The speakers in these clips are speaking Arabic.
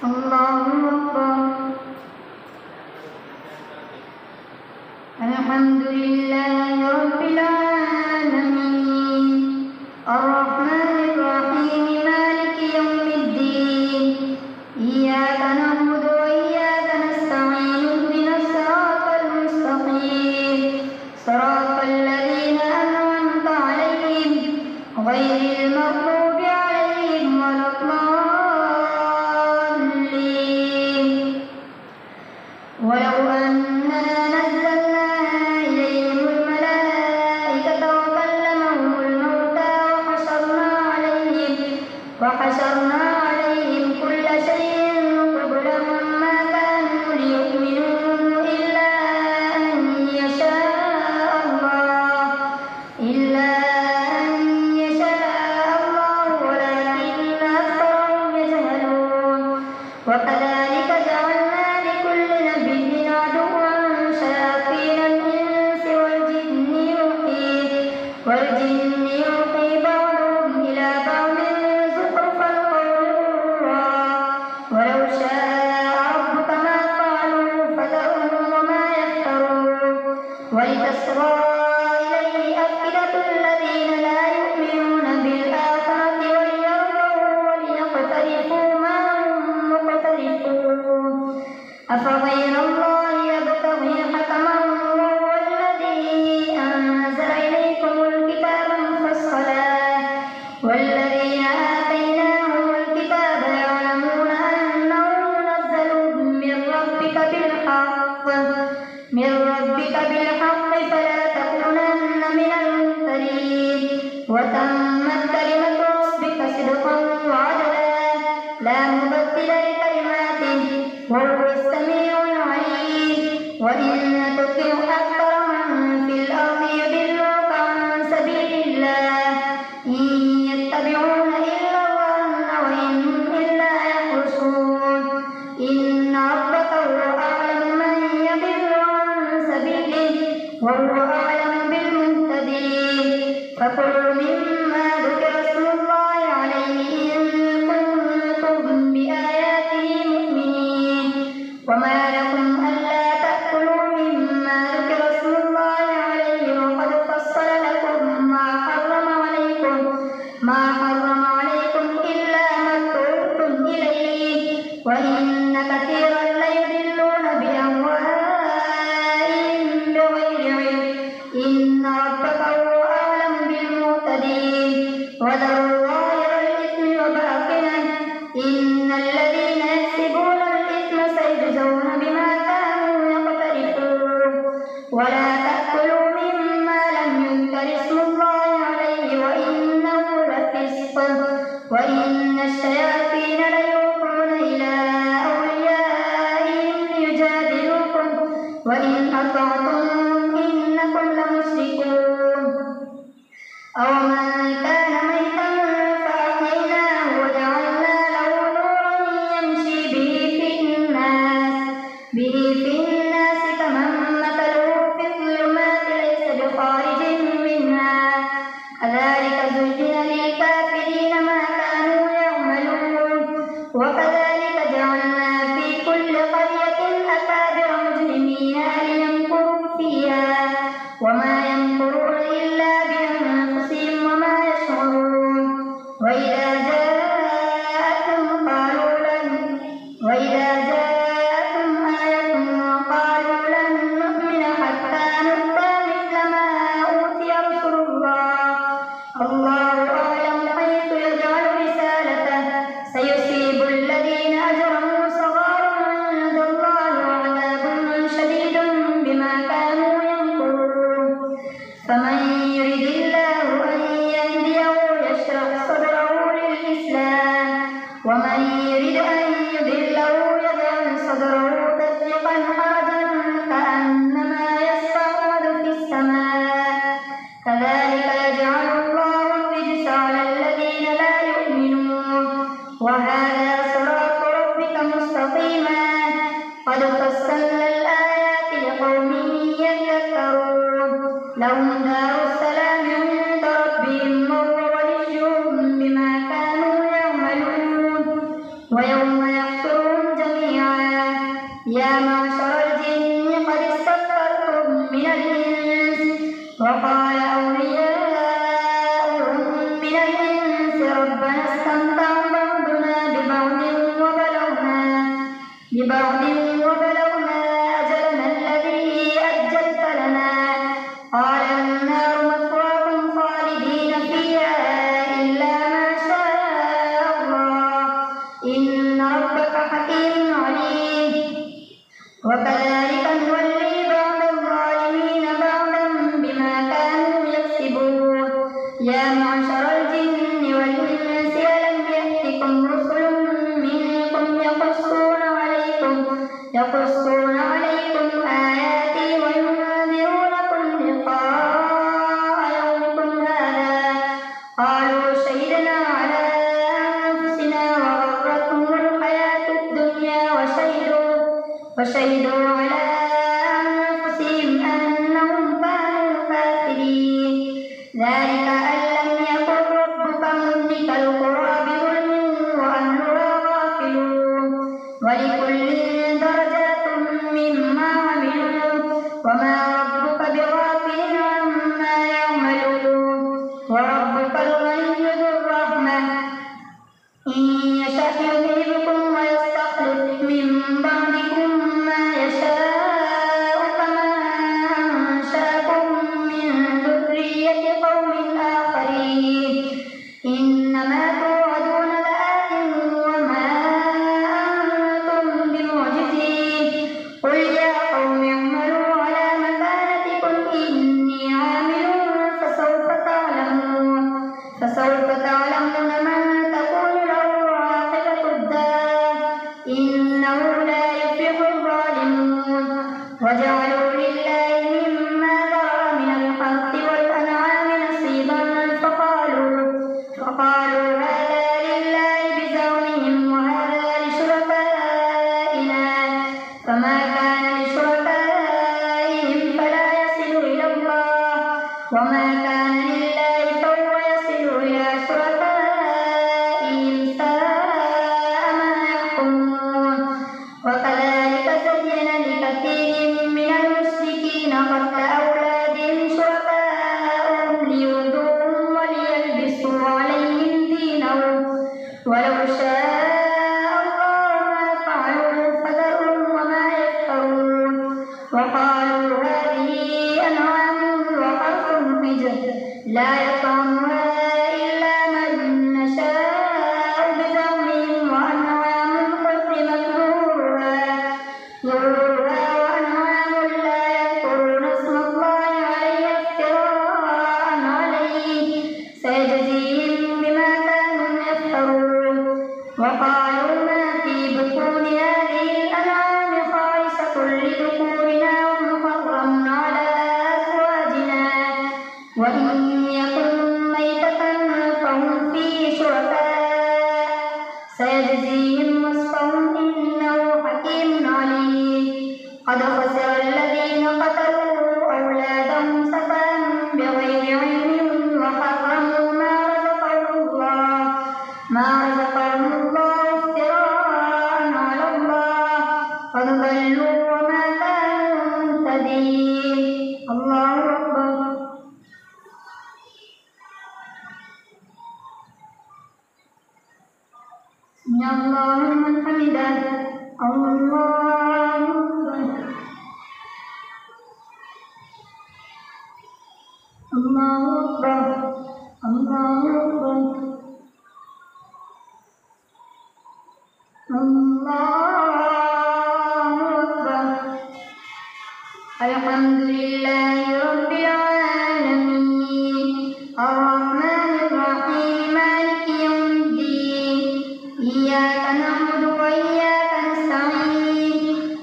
الله أكبر. الحمد لله رب العالمين الرحمن الرحيم مالك يوم الدين إياك نعبد وإياك نستعين اهدنا الصراط المستقيم صراط الذين أنعمت عليهم غير المغضوب عليهم ولا الضالين. ولو أننا نزلنا إليهم الملائكة وكلمهم الموتى وحشرنا عليهم كل شيء قبلا ما كانوا ليؤمنوا إلا أن يشاء الله ولكن أكثرهم يجهلون. وكذلك جعلنا لكل نبي عدوا شياطين الإنس والجن يوحي بعضهم إلى بعض زخرف القول غرورا ولو شاء ربك ما فعلوه فذرهم وما يفترون. ولتصغى إليه أفئدة الذين لا يؤمنون بالآخرة وليرضوا وليقترفوا ما هم مقترفون. أفغير الله يبتغي حكما وهو الذي أنزل إليكم الكتاب مفصلا والذين آتيناهم الكتاب يعلمون أنه منزل من ربك بالحق فلا تكونن من الممترين. وتمت كلمة ربك صدقا وعدلا لا مبدل لكلماته وهو السميع العليم. وإن تطع أكثر من في الأرض يضلوك عن سبيل الله إن يتبعون إلا الظن وإن هم إلا يخرصون. إن ربك هو أعلم من يضل عن سبيله وهو أعلم بالمهتدين. فكلوا مما ذكر اسم الله عليه إن كنتم بآياته مؤمنين. وما لكم ألا تأكلوا مما ذكر اسم الله عليه وقد فصل لكم ما حرم عليكم إلا ما اضطررتم إليه وإن كثيرا ليضلون بأهوائهم بغير علم. إن ربك هو أعلم بالمهتدين. وذروا ظاهر الإثم وباطنه إن الذين يكسبون الإثم سيجزون بما كانوا يقترفون. ولا تأكلوا مما لم يذكر اسم الله عليه وإنه لفسق وإن الشياطين ليوحون إلى أوليائهم ليجادلوكم وإن أطعتموهم إنكم لمشركون. أومن كان ميتا فأحييناه وجعلنا له نورا يمشي به في الناس كمن مثله في الظلمات ليس بخارج منها كذلك زين للكافرين ما كانوا يعملون. وكذلك جعلنا في كل قرية أكابر مجرميها ليمكروا فيها وما يمكرون إلا بأنفسهم وما يشعرون. وإذا جاءتهم آية قالوا لن نؤمن حتى نؤتى مثل ما أوتي رسل الله أعلم حيث يجعل رسالته سيصيب الذين أجرموا صغار عند الله وعذاب شديد بما كانوا يمكرون. فمن يرد الله أن يهديه يشرح صدره للإسلام ومن يرد أن يضله يجعل صدره ضيقا حرجا كأنما يصعد في السماء كذلك يجعل الله الرجس على الذين لا يؤمنون. وهذا صراط ربك مستقيما قد فصلنا الآيات لقوم يذكرون. لهم دار السلام عند ربهم وهو وليهم بما كانوا يعملون. يا معشر الجن قد استكثرتم من الإنس وقال أولياؤهم من الإنس ربنا استمتع بعضنا ببعض وبلغنا أجلنا الذي أجلت لنا قال النار مثواكم خالدين فيها إلا ما شاء الله إن ربك حكيم عليم وكذلك نولي بعض الظالمين بعضا بما كانوا يكسبون يا معشر الجن والإنس ألم يأتكم رسل منكم يقصون عليكم آياتي وينذرونكم لقاء يومكم هذا قالوا شهدنا على أنفسنا وغرتهم الحياة الدنيا وشهدوا على أنفسهم أنهم كانوا كافرين ذلك أن لم يكن ربك مهلك القرى بظلم وأهلها غافلون ولكل درجات مما عملوا وما ربك بغافل عما يعملون وربك الغني ذو الرحمة إن يشأ يذهبكم ويستخلف من بعدكم ما يشاء كما أنشأكم من ذرية قوم آخرين إنما توعدون لآت وما أنتم بمعجزين قل يا قوم اعملوا على مكانتكم إني عامل فسوف تعلمون من تكون له عاقبة الدار إنه لا يفلح الظالمون وجعلوا لله مما ذرأ من الحرث والأنعام نصيبا فقالوا هذا لله بزعمهم وهذا لشركائنا فما كان لشركائهم فلا يصل إلى الله وما كان لله فهو يصل إلى شركائهم ساء ما يحكمون وكذلك زين لكثير من المشركين قتل أولادهم شركاءهم ليردوهم وليلبسوا عليهم دينهم ولو شاء الله ما فعلوا فذرهم وما يفترون وقالوا هذه أنعام وحرث حجر لا يطعمها إلا من نشاء بزعمهم وأنعام حرمت ظهورها وأنعام لا يذكرون اسم الله عليها افتراء عليه سيجزيهم بما كانوا يفترون وقالوا ما في بطون هذه الأنعام خالصة لذكورنا ومحرم على أزواجنا وإن يكن ميتة فهم فيه شركاء سيجزيهم وصفهم إنه حكيم عليم قد خسر الذين قتلوا أولادهم سفها بغير علم وحرموا ما رزقهم الله افتراء على الله قد ضلوا وما كانوا مهتدين الله أكبر سمع الله لمن حمده الله أكبر الله أكبر الله أكبر الله أكبر الحمد لله رب العالمين الرحمن الرحيم مالك يوم الدين إياك نعبد وإياك نستعين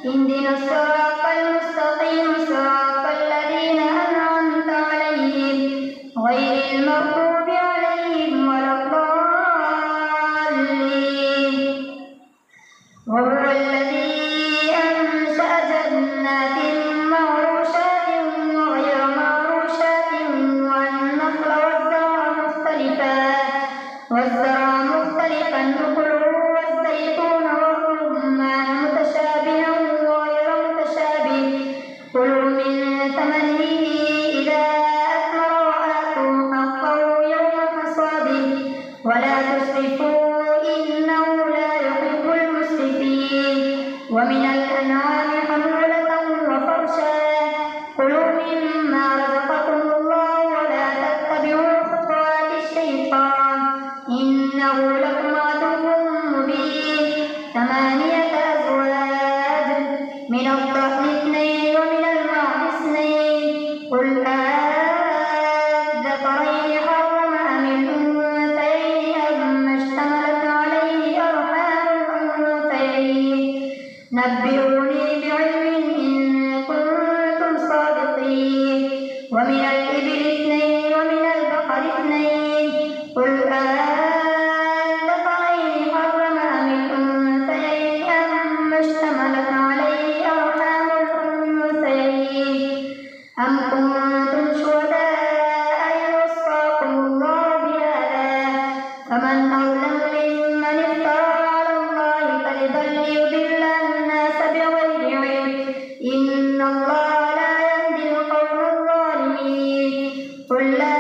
اهدنا الصراط المستقيم صراط الذين أنعمت عليهم غير المغضوب عليهم ولا الضالين وهو الذي أنشأ جنات معروشات وغير معروشات والنخل والزرع مختلفا نخله والزيتون ومن الأنعام حمولة وفرشا كلوا مما رزقكم الله ولا تتبعوا خطوات الشيطان إنه لكم عدو مبين 8 أزواج من الضأن 2 ومن المعز 2 قل أذكرين حرم أم الأنثيين أما اشتملت عليه أرحام الأنثيين نبئوني بعلم إن كنتم صادقين ومن الإبل 2 ومن البقر 2 قل أذكرين حرم أم الأنثيين أما اشتملت عليه أرحام الأنثيين أم كنتم شهداء إذ وصاكم الله بهذا فمن أظلم ممن افترى على الله كذبا ليضل الناس بغير علم إن الله لا يهدي القوم الظالمين قل لا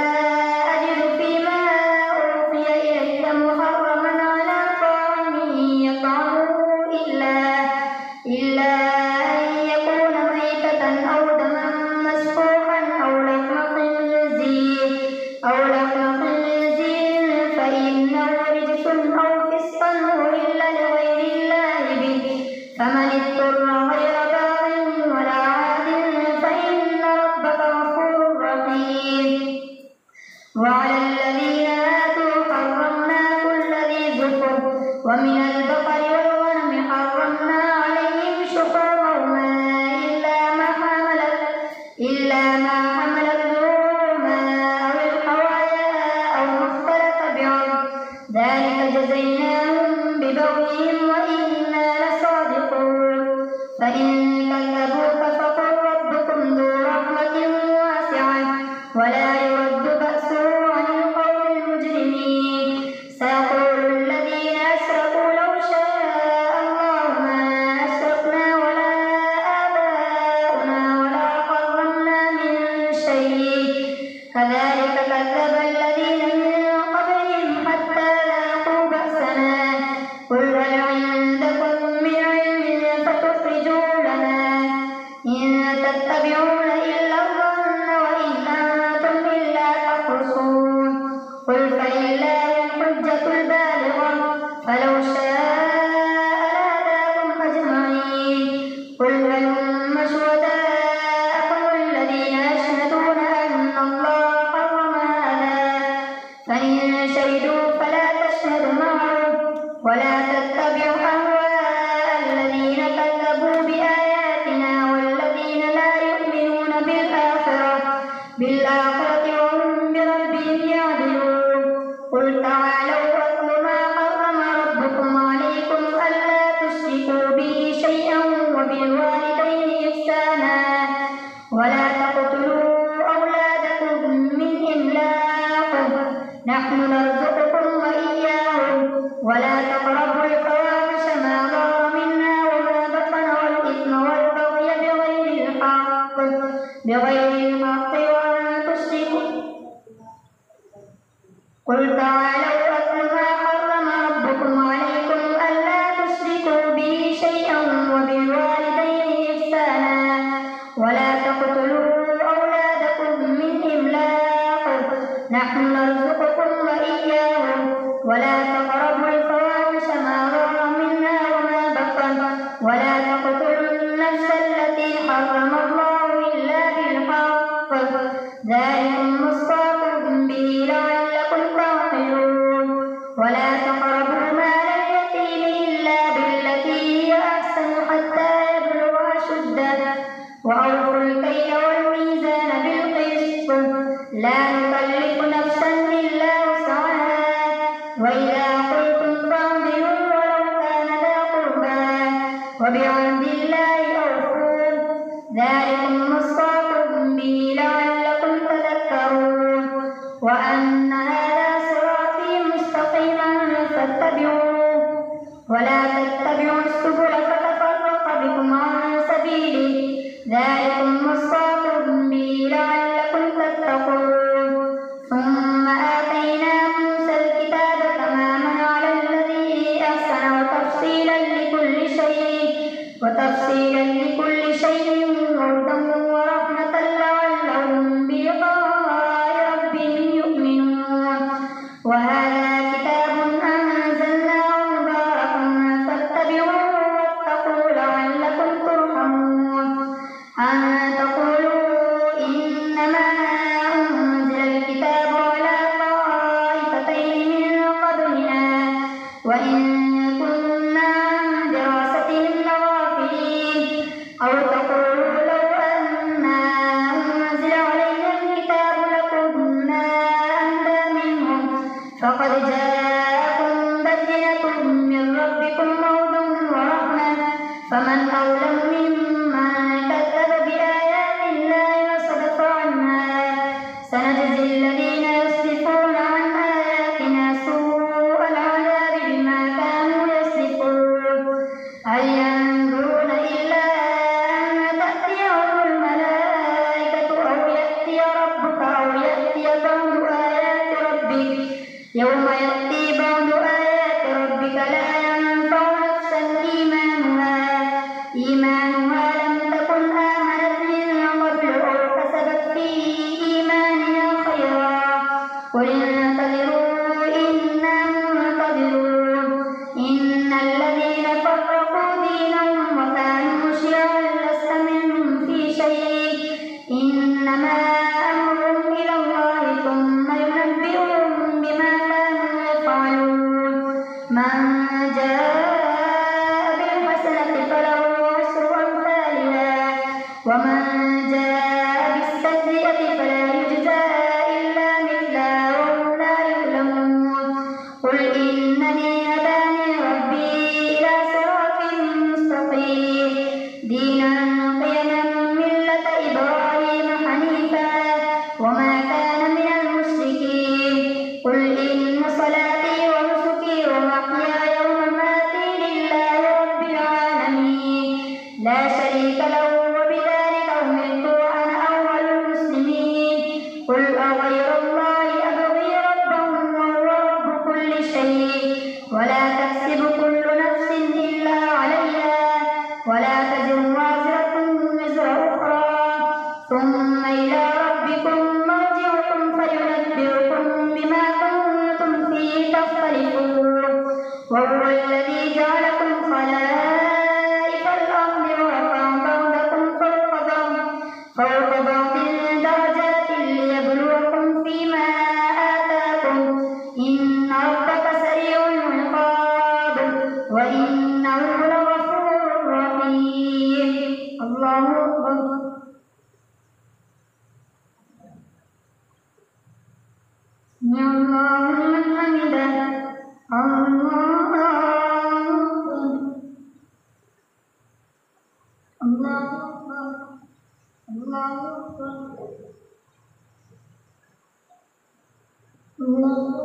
أجد فيما أوحي إلي محرما على طاعم يطعمه إلا أن يكون ميتة أو دما مسفوحا أو لحم خنزير فإنه رجس أو فسقا أهل لغير الله به فمن اضطر غير باغ ولا عاد فإن ربك غفور رحيم وعلى الذين هادوا حرمنا كل ذي ظفر ومن البقر والغنم حرمنا عليهم شحومهما إلا ما حملت ظهورهما أو الحوايا أو ما اختلط بعظم ذلك جزيناهم ببغيهم وإنا لصادقون فإن كذبوك فقل ربكم ذو رحمة واسعة ولا يرد بأسه عن القوم المجرمين سيقول الذين أشركوا لو شاء الله ما أشركنا ولا آباؤنا ولا حرمنا من شيء كذلك كذب الذين من قبلهم حتى ذاقوا بأسنا قل هل عندكم من علم فتخرجوه لنا إن تتبعون إلا الظن وإن أنتم إلا تخرصون قل فلله الحجة البالغة فلو شاء لهداكم أجمعين قل هلم شهداءكم الذين يشهدون أن الله حرم هذا فإن شهدوا فلا تشهد معهم ولا تتبع أهواء الذين كذبوا بآياتنا والذين لا يؤمنون بالآخرة وهم بربهم يعدلون قل تعالوا أتل ما حرم ربكم عليكم ألا تشركوا به شيئا وبالوالدين إحسانا ولا تقتلوا أولادكم من إملاق نحن نرزقكم وإياهم ولا تقربوا الفواحش ما ظهر منها وما بطن والإثم والبغي بغير الحق وأن تشركوا قل تعالوا أتل ما حرم ربكم عليكم ألا تشركوا به شيئا وبالوالدين إحسانا ولا تقتلوا أولادكم من إملاق نحن نرزقكم وإياهم ولا تقربوا الفواحش ما ظهر منها وما بطن ولا تقتلوا النفس التي حرم الله إلا بالحق ذلكم وصاكم به لعلكم تعقلون ولا تقربوا مال اليتيم إلا بالتي هي أحسن حتى يبلغ أشده وأوفوا الكيل والميزان بالقسط لا نكلف نفسا إلا وسعها وإذا قلتم فاعدلوا ولو كان ذا قربى وبعهد الله أوفوا ذلكم وصاكم به لعلكم تذكرون وأن هذا صراطي مستقيما فاتبعوه ولا تتبعوا السبل فتفرق بكم عن سبيله ذلكم وصاكم به لعلكم تتقون ثم آتينا موسى الكتاب تماما على الذي أحسن وتفصيلا لكل شيء وتفصيلا لكل شيء وهدى ورحمة لعلهم بلقاء ربهم يؤمنون وهذا كتاب أنزلناه مبارك فاتبعوه واتقوا لعلكم ترحمون أن تقولوا إنما أنزل الكتاب على طائفتين من قبلنا وإن كنا عن دراستهم لغافلين أو تقولوا لو أنا أنزل علينا الكتاب لكنا أهدى منهم فقد جاءكم بينة من ربكم وهدى ورحمة فمن أظلم ممن كذب بآيات الله وصدف عنها سنجزي الذين يصدفون عن آياتنا سوء العذاب بما كانوا يصدفون هل ينظرون إلا أن تأتيهم الملائكة أو يأتي ربك أو يأتي بعض آيات ربك يوم يأتي بعض آيات ربك لا ينفع نفسا إيمانها لم تكن آمنت من قبل أو كسبت في إيمانها خيرا قل انتظروا إنا منتظرون إن الذين فرقوا دينهم وكانوا شيعا لست منهم في شيء إنما أمرهم إلى الله ثم ينبئهم بما كانوا يفعلون من جاء بالحسنة فله عشر أمثالها ومن جاء بالسيئة فلا يجزى إلا مثلها وهم لا يظلمون قل إنني هداني ربي إلى صراط مستقيم دينا قيما ملة إبراهيم حنيفا وما كان من المشركين قل إن صلاتي ونسكي ومحياي ومماتي لله رب العالمين لا شريك له وبذلك أمرت وأنا أول المسلمين قل أغير الله أبغي ربا وهو رب كل شيء ولا تكسب كل نفس إلا عليها ولا تزر وازرة وزر أخرى ثم إلى ربكم مرجعكم فينبئكم بما كنتم فيه تختلفون وهو الذي جعلكم خلائف الأرض ورفع بعضكم فوق بعض درجات ليبلوكم فيما آتاكم إن ربك سريع العقاب وإنه لغفور رحيم الله أكبر سمع الله لمن حمده الله أكبر الله أكبر الله